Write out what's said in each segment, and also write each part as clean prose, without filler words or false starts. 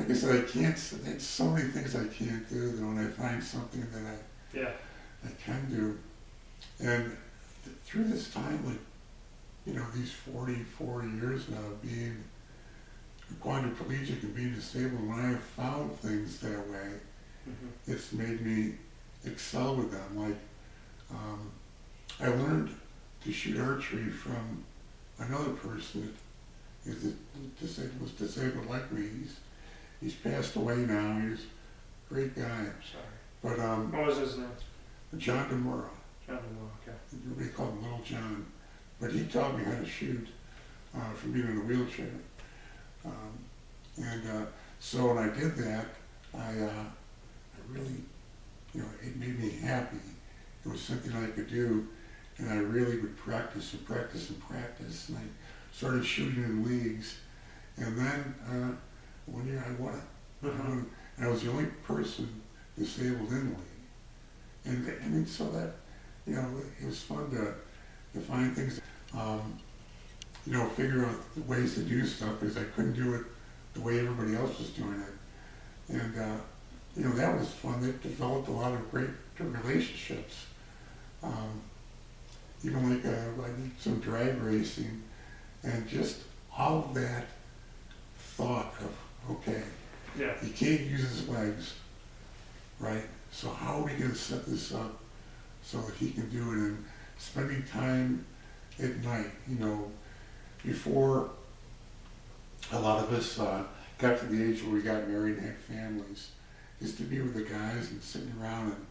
like I said, I can't, there's so many things I can't do that when I find something that I can do. And through this time, like, you know, these 40 years now of being quadriplegic and being disabled, when I have found things that way, it's made me excel with them. Like, I learned to shoot archery from another person that was disabled like me. He's passed away now. He's a great guy. Sorry. But what was his name? John Demora. John Demora, okay. Everybody called him Little John. But he taught me how to shoot from being in a wheelchair. So when I did that, I really, you know, it made me happy. It was something I could do, and I really would practice and practice and practice. And I started shooting in leagues, and then one year I won it. And I was the only person disabled in the league. And I mean, so that, you know, it was fun to find things, you know, figure out the ways to do stuff, because I couldn't do it the way everybody else was doing it. And, you know, that was fun. They developed a lot of great relationships. Even like I did some drag racing, and just all of that thought of, okay, he can't use his legs, right? So how are we going to set this up so that he can do it? And spending time at night, you know, before a lot of us got to the age where we got married and had families, just to be with the guys and sitting around and,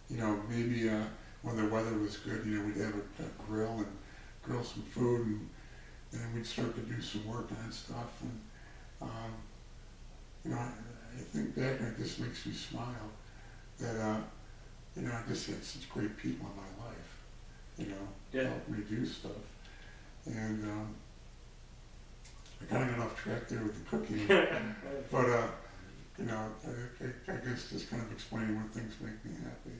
you know, maybe when the weather was good, you know, we'd have a grill and grill some food, and then we'd start to do some work on stuff. And, you know, I think back and it just makes me smile that, you know, I just had such great people in my life, you know, help me do stuff. And I kind of got off track there with the cooking, but, you know, I guess just kind of explaining what things make me happy.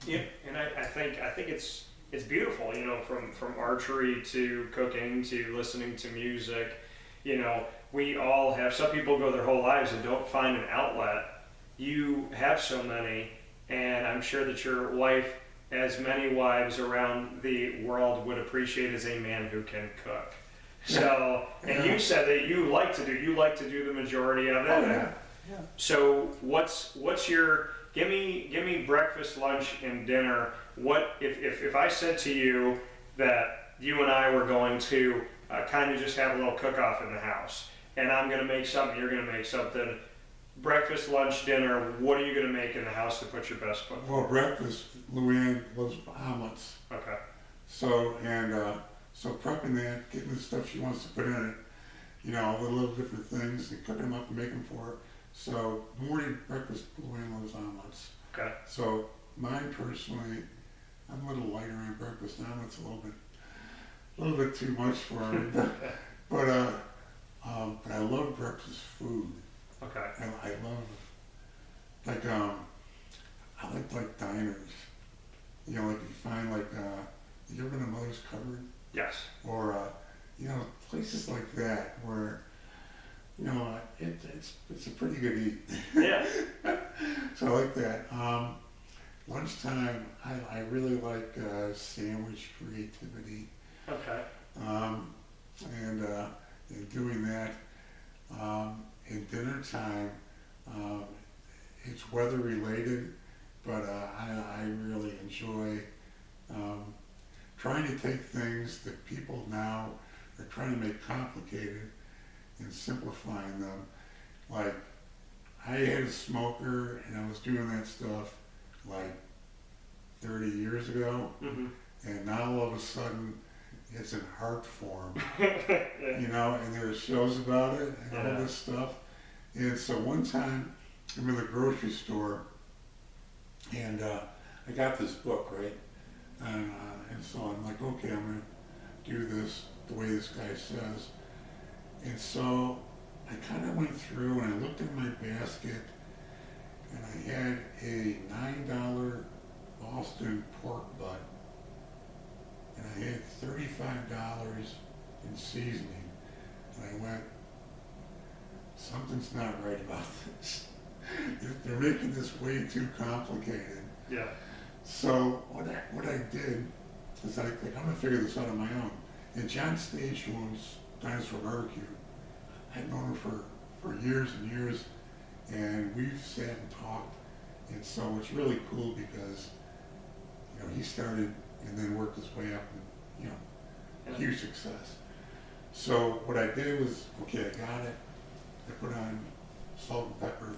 Yeah, and I think it's beautiful, you know, from archery to cooking to listening to music. You know, we all have, some people go their whole lives and don't find an outlet. You have so many, and I'm sure that your wife, as many wives around the world would appreciate, as a man who can cook. So, and you said that you like to do the majority of it. Oh, yeah. So what's your, give me breakfast, lunch, and dinner. What if I said to you that you and I were going to kind of just have a little cook-off in the house, and I'm going to make something, you're going to make something, breakfast, lunch, dinner, what are you going to make in the house to put your best foot forward? Well, breakfast, Luann loves omelets. Okay. So, so prepping that, getting the stuff she wants to put in it, you know, all the little different things, and cooking them up and making them for her. So, morning breakfast, Luann loves omelets. Okay. So, mine personally, I'm a little lighter on breakfast. Omelets a little bit too much for me. but I love breakfast food. Okay. I love, like, I like diners. You know, like if you find like, you ever been to Mother's Cupboard? Yes. Or, you know, places like that where, you know, it's a pretty good eat. Yeah. So I like that. Lunchtime, I really like sandwich creativity. Okay. And doing that. In dinner time, it's weather related, but I really enjoy trying to take things that people now are trying to make complicated and simplifying them. Like, I had a smoker and I was doing that stuff like 30 years ago, and now all of a sudden it's in art form, you know, and there are shows about it and all this stuff. And so one time I'm in the grocery store, and I got this book, right? And so I'm like, okay, I'm going to do this the way this guy says. And so I kind of went through and I looked in my basket, and I had a $9 Boston pork butt, and I had $35 in seasoning. And I went, so something's not right about this. They're making this way too complicated. Yeah. So what I did is I'm gonna figure this out on my own. And John Stage, who owns Dinosaur Barbecue, I've known her for years and years, and we've sat and talked. And so it's really cool because, you know, he started and then worked his way up and, you know, huge success. So what I did was, okay, I got it. I put on salt and pepper,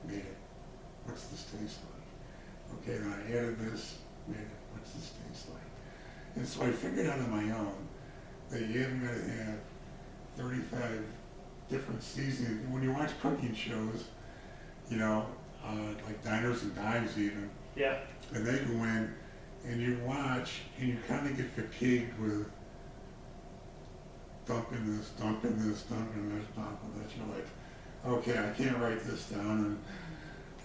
made it. What's this taste like? Okay, then I added this, made it. What's this taste like? And so I figured out on my own that you haven't got to have 35 different seasonings. When you watch cooking shows, you know, like Diners and Dives even, Yeah. and they go in and you watch and you kind of get fatigued with dumping this, dumping this, dumping this, dumping this. You're like, okay, I can't write this down and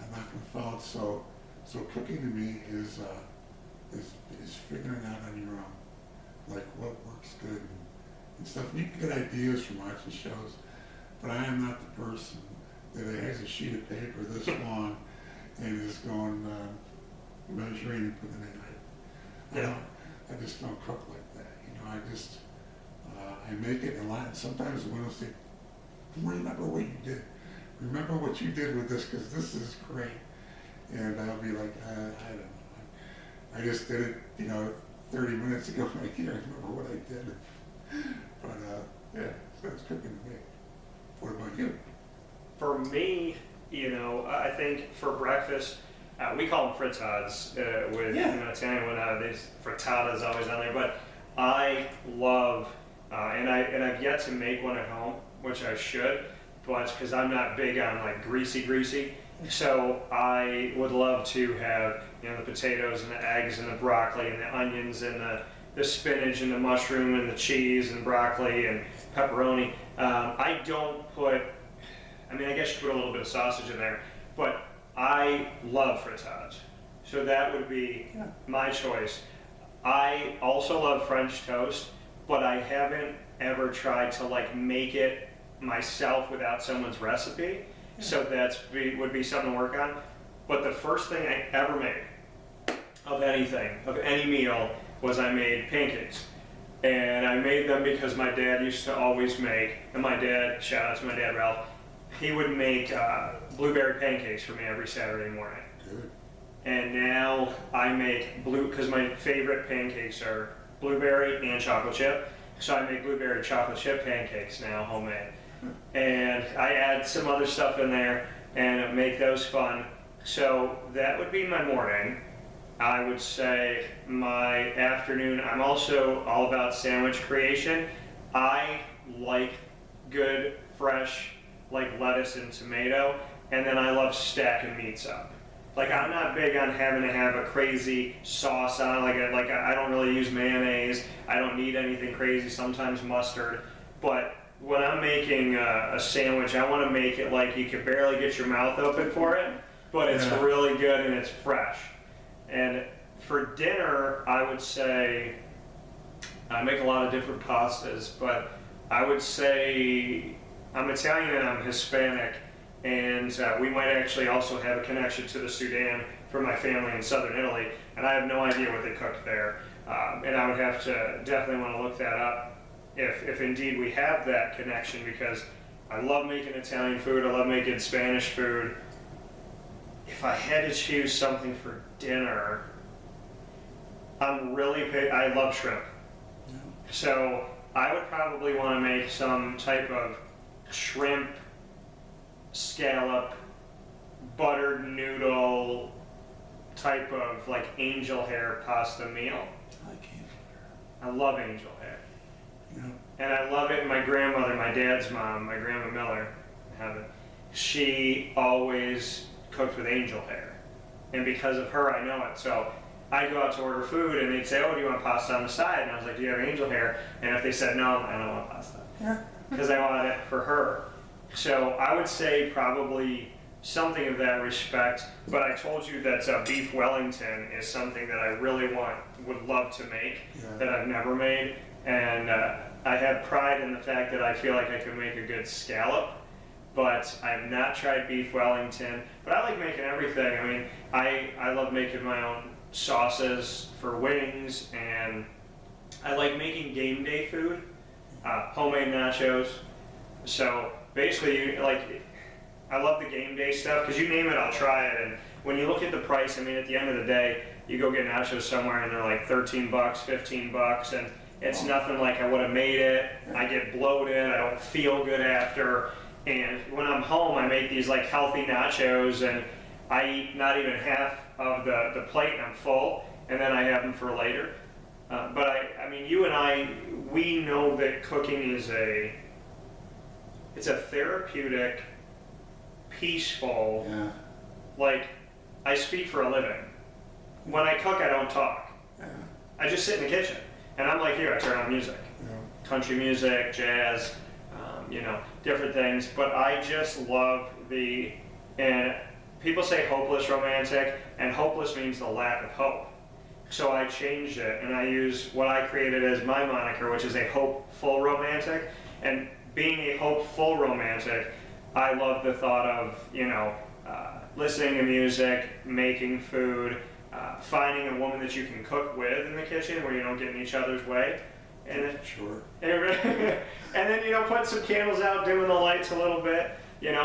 I'm not going to follow it. So cooking to me is figuring out on your own, like what works good and stuff. And you can get ideas from watching shows, but I am not the person that has a sheet of paper this long and is going measuring and putting it in. I just don't cook like that. You know, I just I make it a lot. And sometimes when I say, remember what you did. Remember what you did with this because this is great. And I'll be like, I don't know. I just did it, you know, 30 minutes ago. I can't remember what I did. But yeah, so it's cooking to me. What about you? For me, you know, I think for breakfast, we call them frittatas with you know, Italian when these frittatas always on there. But I love, and I've yet to make one at home, which I should, but because I'm not big on like greasy. So I would love to have, you know, the potatoes and the eggs and the broccoli and the onions and the spinach and the mushroom and the cheese and broccoli and pepperoni. I don't put, I mean, I guess you put a little bit of sausage in there, but I love frittatas. So that would be my choice. I also love French toast, but I haven't ever tried to like make it myself without someone's recipe. So that would be something to work on. But the first thing I ever made of anything, of any meal, was I made pancakes. And I made them because my dad used to always make, and my dad, shout out to my dad Ralph, he would make blueberry pancakes for me every Saturday morning. Good. And now I make because my favorite pancakes are blueberry and chocolate chip. So I make blueberry chocolate chip pancakes now, homemade. And I add some other stuff in there and make those fun. So that would be my morning. I would say my afternoon, I'm also all about sandwich creation. I like good, fresh, like lettuce and tomato, and then I love stacking meats up. Like I'm not big on having to have a crazy sauce on, like I don't really use mayonnaise. I don't need anything crazy, sometimes mustard. But when I'm making a sandwich, I want to make it like you can barely get your mouth open for it, but it's really good and it's fresh. And for dinner, I would say, I make a lot of different pastas, but I would say I'm Italian and I'm Hispanic, and we might actually also have a connection to the Sudan from my family in southern Italy, and I have no idea what they cook there. And I would have to definitely want to look that up if indeed we have that connection, because I love making Italian food, I love making Spanish food. If I had to choose something for dinner, I love shrimp. Yeah. So I would probably want to make some type of shrimp, scallop, buttered noodle type of like angel hair pasta meal. I like angel hair. I love angel hair. Yeah. And I love it. My grandmother, my dad's mom, my grandma Miller, she always cooked with angel hair. And because of her, I know it. So I'd go out to order food and they'd say, oh, do you want pasta on the side? And I was like, do you have angel hair? And if they said no, I don't want pasta. Yeah. Because I wanted it for her. So I would say probably something of that respect. But I told you that beef Wellington is something that I really would love to make, that I've never made. And I have pride in the fact that I feel like I can make a good scallop. but I've not tried beef Wellington. But I like making everything. I mean, I love making my own sauces for wings, and I like making game day food, homemade nachos. So basically, I love the game day stuff, because you name it, I'll try it. And when you look at the price, I mean, at the end of the day, you go get nachos somewhere and they're like 13 bucks, 15 bucks, and it's nothing like I would have made it. I get bloated, I don't feel good after. And when I'm home, I make these like healthy nachos, and I eat not even half of the plate and I'm full, and then I have them for later. But I mean, you and I, we know that cooking is it's a therapeutic, peaceful, Yeah. like, I speak for a living. When I cook, I don't talk. Yeah. I just sit in the kitchen, and I'm like, here, I turn on music. Yeah. Country music, jazz, different things, but I just love and people say hopeless romantic, and hopeless means the lack of hope. So I changed it, and I use what I created as my moniker, which is a hopeful romantic. And being a hopeful romantic, I love the thought of, listening to music, making food, finding a woman that you can cook with in the kitchen where you don't get in each other's way. And Sure. and then, put some candles out, dimming the lights a little bit, and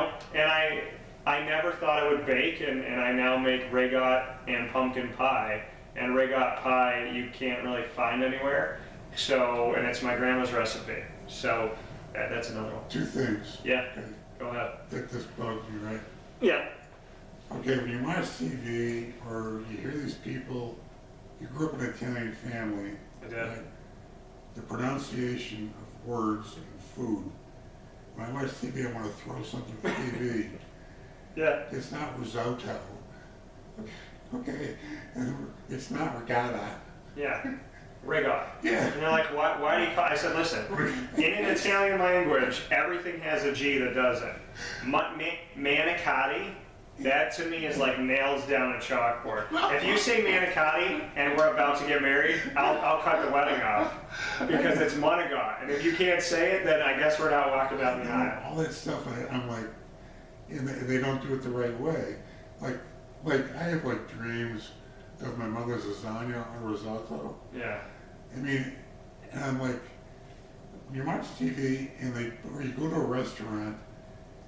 I never thought I would bake, and I now make regot and pumpkin pie. And regot pie you can't really find anywhere, and it's my grandma's recipe. So that's another one. Two things. Yeah, Okay. go ahead. That this bugs you, right? Yeah. Okay, when you watch TV or you hear these people, you grew up in an Italian family. I did. Right? The pronunciation of words and food. When I watch TV, I want to throw something for TV. Yeah. It's not risotto. Okay, and it's not regatta. Yeah. Regot. Yeah. And they're like, why do you call? I said, listen, in an Italian language, everything has a G that does it. Manicotti, that to me is like nails down a chalkboard. If you say manicotti and we're about to get married, I'll cut the wedding off, because it's monogot. And if you can't say it, then I guess we're not walking down the aisle. All that stuff, I'm like, and they don't do it the right way. Like I have like dreams of my mother's lasagna or risotto. Yeah. I mean, and I'm like, when you watch TV or you go to a restaurant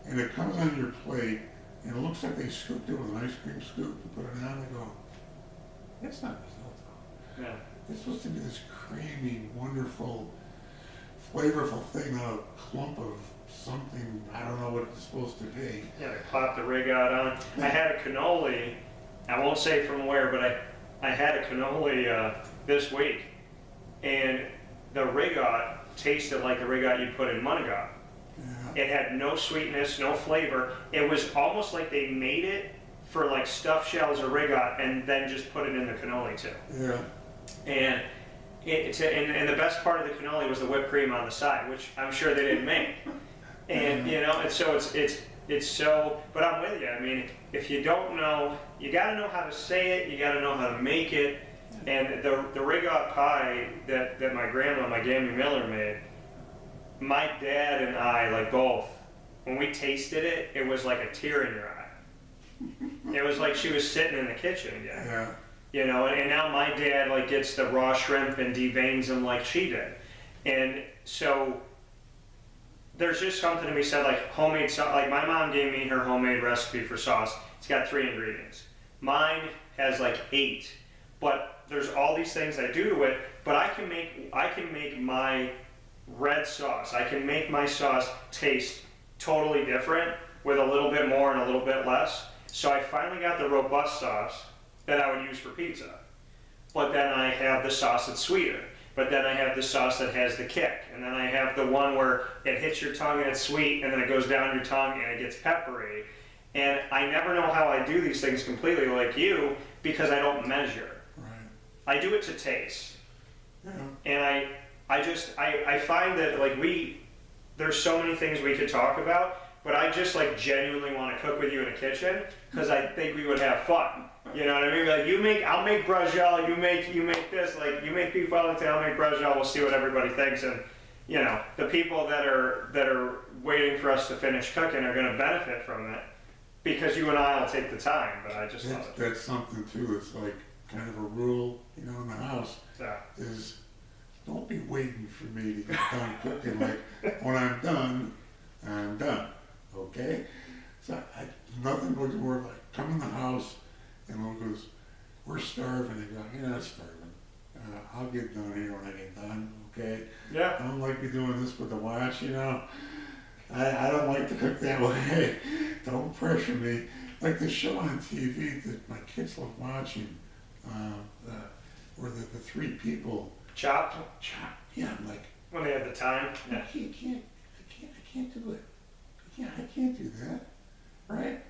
and it comes on your plate and it looks like they scooped it with an ice cream scoop and put it on, I go, that's not risotto. Yeah. It's supposed to be this creamy, wonderful, flavorful thing, not a clump of something, I don't know what it's supposed to be. Yeah, they clap the regot on. I had a cannoli, I won't say from where, but I had a cannoli this week, and the regot tasted like the regot you put in monogot. Yeah. It had no sweetness, no flavor. It was almost like they made it for like stuffed shells or regot and then just put it in the cannoli too. Yeah. And and the best part of the cannoli was the whipped cream on the side, which I'm sure they didn't make. And and so it's so. But I'm with you. I mean, if you don't know, you got to know how to say it. You got to know how to make it. And the regot pie that my grandma, my Gammy Miller, made, my dad and I, like both, when we tasted it, it was like a tear in your eye. It was like she was sitting in the kitchen again. Yeah. And now my dad like gets the raw shrimp and deveins them like she did. And so there's just something to be said, like homemade sauce. Like my mom gave me her homemade recipe for sauce. It's got 3 ingredients. Mine has like 8, but there's all these things I do to it. But I can make my red sauce. I can make my sauce taste totally different with a little bit more and a little bit less. So I finally got the robust sauce that I would use for pizza. But then I have the sauce that's sweeter. But then I have the sauce that has the kick. And then I have the one where it hits your tongue and it's sweet, and then it goes down your tongue and it gets peppery. And I never know how I do these things completely like you, because I don't measure. Right. I do it to taste. Yeah. And I find that like there's so many things we could talk about, but I just like genuinely want to cook with you in a kitchen, because I think we would have fun. You know what I mean? Like I'll make braciole, you make this, like you make beef Wellington, I'll make braciole, we'll see what everybody thinks. And the people that are waiting for us to finish cooking are going to benefit from it because you and I will take the time. But I just love it. That's something too. It's like kind of a rule, you know, in the house Yeah. is don't be waiting for me to get done cooking. Like when I'm done, okay? So nothing goes more like come in the house and Mom goes, we're starving. And go, you're not starving. I'll get done here when I get done, okay? Yeah. I don't like you doing this with the watch, you know? I don't like to cook that way. Don't pressure me. Like the show on TV that my kids love watching, where the three people Chopped yeah, I'm like, when they have the time. Yeah. I can't do it. I can't do that, right?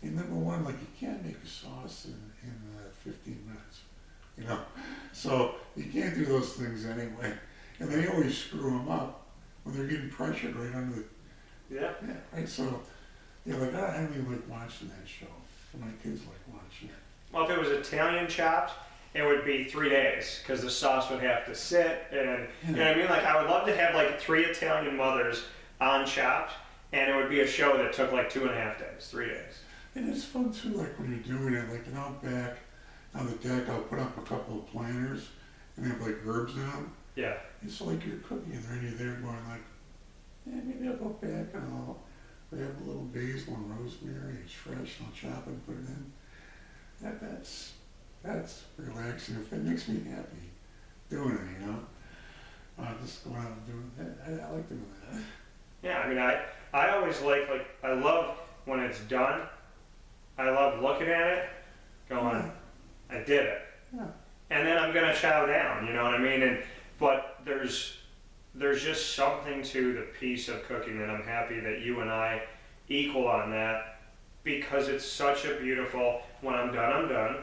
And number one, like you can't make a sauce in 15 minutes, you know? So you can't do those things anyway. And they always screw them up when they're getting pressured right under the, Yeah. right? So, yeah, like I don't even like watching that show. My kids like watching it. Well, if it was Italian chopped, it would be 3 days because the sauce would have to sit. And you know what I mean? Like I would love to have like 3 Italian mothers on Chopped, and it would be a show that took like 2.5 days, 3 days. And it's fun too, like when you're doing it, like out back on the deck, I'll put up a couple of planters and they have like herbs in them. Yeah. It's like you're cooking and then you're there going like, yeah, maybe I'll go back and I'll grab a little basil and rosemary. It's fresh and I'll chop it and put it in. That's relaxing. If it makes me happy doing it, you know. Just going out and doing that. I like doing that. Yeah, I mean, I always like I love when it's done. I love looking at it, going, I did it. Yeah. And then I'm gonna chow down, you know what I mean? But there's just something to the piece of cooking that I'm happy that you and I equal on that because it's such a beautiful, when I'm done, I'm done.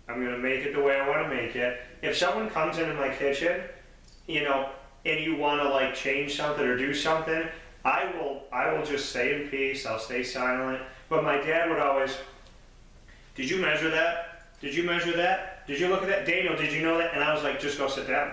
I'm gonna make it the way I wanna make it. If someone comes into my kitchen, you know, and you wanna like change something or do something, I will just stay in peace, I'll stay silent. But my dad would always, did you measure that? Did you measure that? Did you look at that? Daniel, did you know that? And I was like, just go sit down.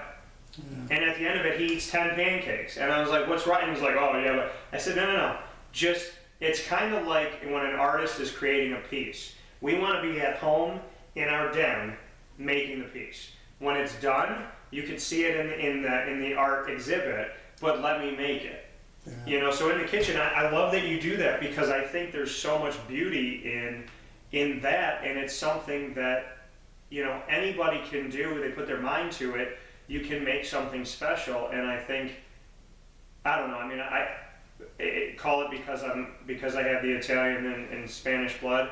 Yeah. And at the end of it, he eats 10 pancakes. And I was like, what's right? And he was like, oh yeah, but I said, no. Just, it's kind of like when an artist is creating a piece. We want to be at home in our den making the piece. When it's done, you can see it in the art exhibit, but let me make it. Yeah. You know, so in the kitchen, I love that you do that because I think there's so much beauty in that, and it's something that, you know, anybody can do. They put their mind to it. You can make something special, and I think, I don't know. I mean, I call it because I have the Italian and Spanish blood.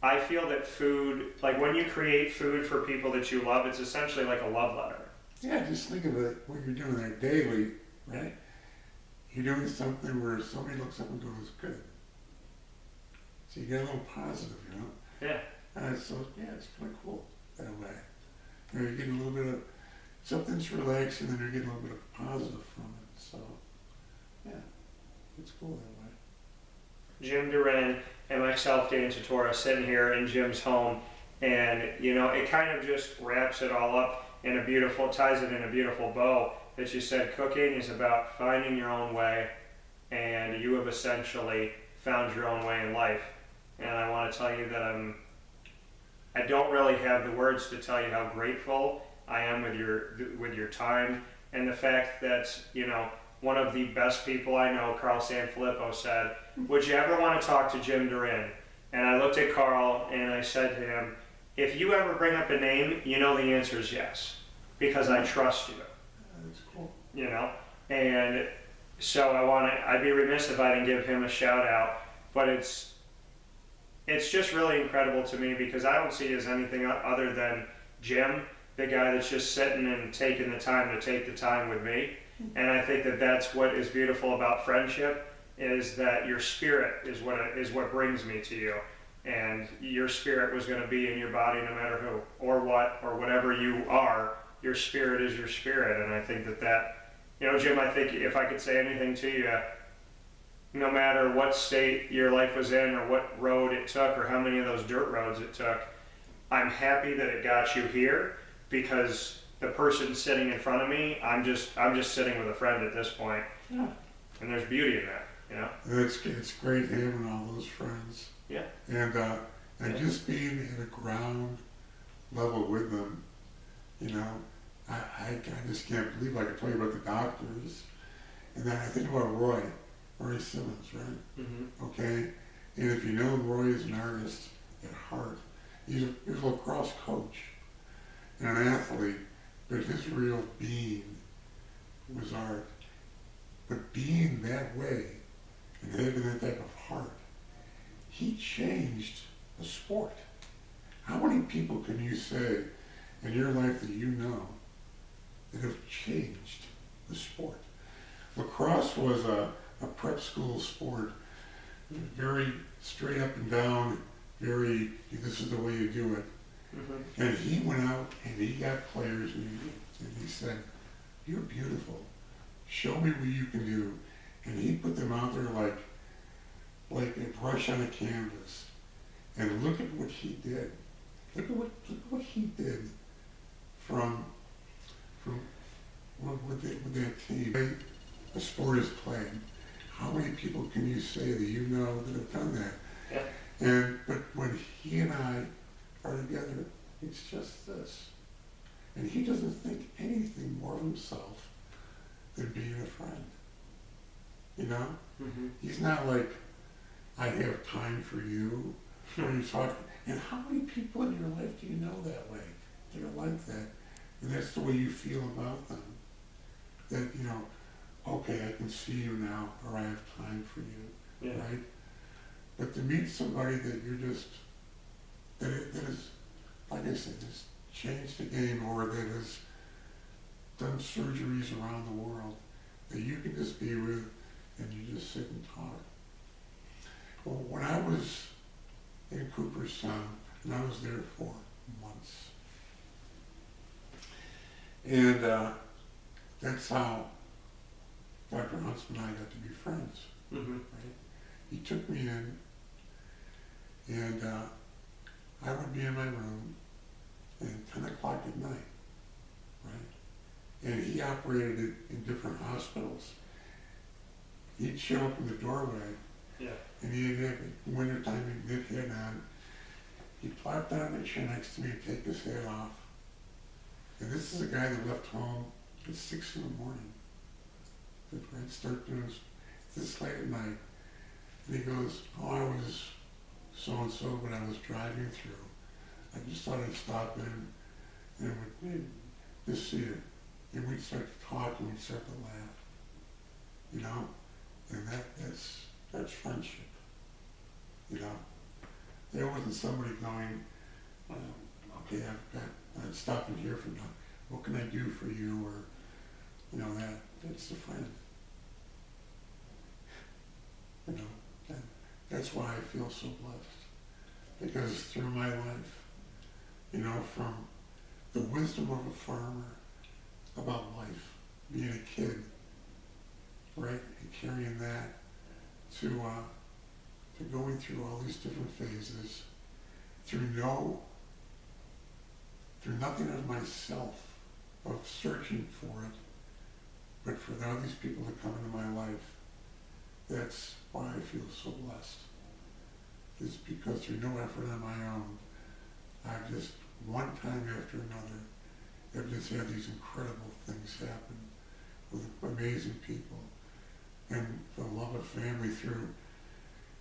I feel that food, like when you create food for people that you love, it's essentially like a love letter. Yeah, just think of it when you're doing that daily, right? You're doing something where somebody looks up and goes, good. So you get a little positive, you know? Yeah. So, yeah, it's kind of cool that way. You know, you're getting a little bit of, something's relaxing and you're getting a little bit of positive from it. So, yeah, it's cool that way. Jim DaRin and myself, Dan Tortora, sitting here in Jim's home, and you know, it kind of just wraps it all up in a beautiful, ties it in a beautiful bow. That you said cooking is about finding your own way, and you have essentially found your own way in life. And I want to tell you that I don't really have the words to tell you how grateful I am with your time, and the fact that, you know, one of the best people I know, Carl Sanfilippo, said, would you ever want to talk to Jim DaRin? And I looked at Carl and I said to him, if you ever bring up a name, you know the answer is yes, because I trust you. That's cool. You know, and so I'd be remiss if I didn't give him a shout out, but it's just really incredible to me because I don't see it as anything other than Jim, the guy that's just sitting and taking the time to take the time with me. And I think that that's what is beautiful about friendship, is that your spirit is what brings me to you. And your spirit was going to be in your body no matter who or what or whatever you are. Your spirit is your spirit. And I think that, you know, Jim, I think if I could say anything to you, no matter what state your life was in or what road it took or how many of those dirt roads it took, I'm happy that it got you here, because the person sitting in front of me, I'm just sitting with a friend at this point. Yeah. And there's beauty in that. You know? And it's great having all those friends. Yeah. And just being at a ground level with them, you know, I just can't believe I could tell you about the doctors. And then I think about Roy Simmons, right? Mm-hmm. Okay? And if you know Roy is an artist at heart, he's a lacrosse coach and an athlete, but his real being was art. But being that way and having that type of heart, he changed the sport. How many people can you say in your life that you know that have changed the sport? Lacrosse was a prep school sport, very straight up and down, very, this is the way you do it. Mm-hmm. And he went out and he got players and he said, you're beautiful. Show me what you can do. And he put them out there like a brush on a canvas. And look at what he did. Look at what he did from with that team. The sport is played. How many people can you say that you know that have done that? Yeah. But when he and I are together, it's just this. And he doesn't think anything more of himself than being a friend. You know? Mm-hmm. He's not like, I have time for you, or you talk. And how many people in your life do you know that way? They're like that. And that's the way you feel about them. That, you know, okay, I can see you now, or I have time for you, Yeah. right? But to meet somebody that you're just, that is, like I said, has changed the game, or that has done surgeries around the world, that you can just be with, and you just sit and talk. Well, when I was in Cooperstown, and I was there for months, and that's how Dr. Huntsman and I got to be friends, Mm-hmm. right? He took me in, and I would be in my room at 10 o'clock at night, right? And he operated it in different hospitals. He'd show up in the doorway, Yeah. and he'd have, in wintertime, he'd knit hat on. He'd plop down in the chair next to me and take his hat off. And this is a guy that left home at 6 in the morning. Right, start doing this late at night. And he goes, oh, I was so-and-so, but I was driving through. I just thought I'd stop in and would just see it. And we'd start to talk and we'd start to laugh. You know? And that's friendship. You know? There wasn't somebody going, okay, I've stopped in here for now. What can I do for you? Or, you know, that's the friend. You know, that's why I feel so blessed. Because through my life, you know, from the wisdom of a farmer about life, being a kid, right, and carrying that to going through all these different phases, through nothing of myself, of searching for it, but for all these people that come into my life. That's why I feel so blessed. It's because through no effort on my own, I've just, one time after another, I've just had these incredible things happen with amazing people. And the love of family through,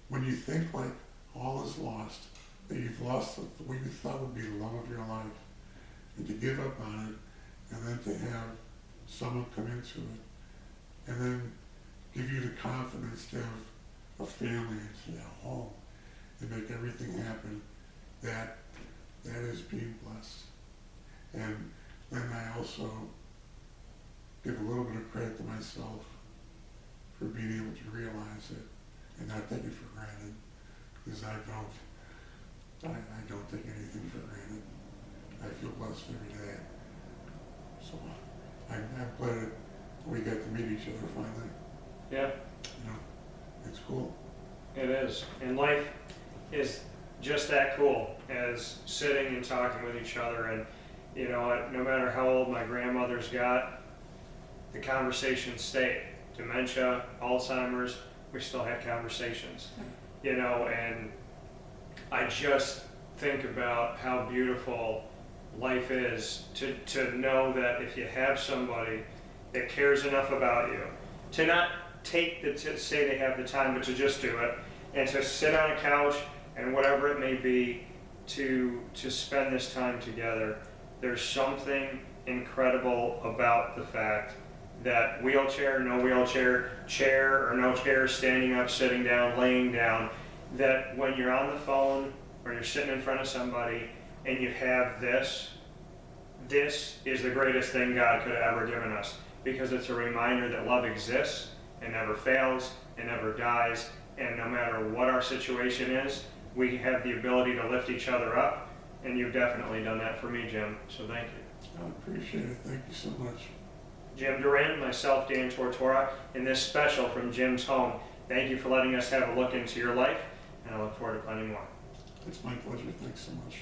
when you think like all is lost, that you've lost what you thought would be the love of your life, and to give up on it, and then to have someone come into it, and then give you the confidence to have a family and a home, and make everything happen, that is being blessed. And then I also give a little bit of credit to myself for being able to realize it and not take it for granted, because I don't take anything for granted. I feel blessed every day. So I'm glad that we got to meet each other finally. Yeah. You know, it's cool. It is. And life is just that cool as sitting and talking with each other. And, you know, no matter how old my grandmother's got, the conversation stayed. Dementia, Alzheimer's, we still had conversations, you know, and I just think about how beautiful life is to know that if you have somebody that cares enough about you, to not take to say they have the time, but to just do it, and to sit on a couch and whatever it may be, to spend this time together. There's something incredible about the fact that wheelchair, no wheelchair, chair or no chair, standing up, sitting down, laying down, that when you're on the phone or you're sitting in front of somebody and you have this is the greatest thing God could have ever given us, because it's a reminder that love exists and never fails and never dies, and no matter what our situation is, we have the ability to lift each other up, and you've definitely done that for me, Jim, so thank you. I appreciate it. Thank you so much. Jim DaRin, myself, Dan Tortora, in this special from Jim's home. Thank you for letting us have a look into your life, and I look forward to plenty more. It's my pleasure. Thanks so much.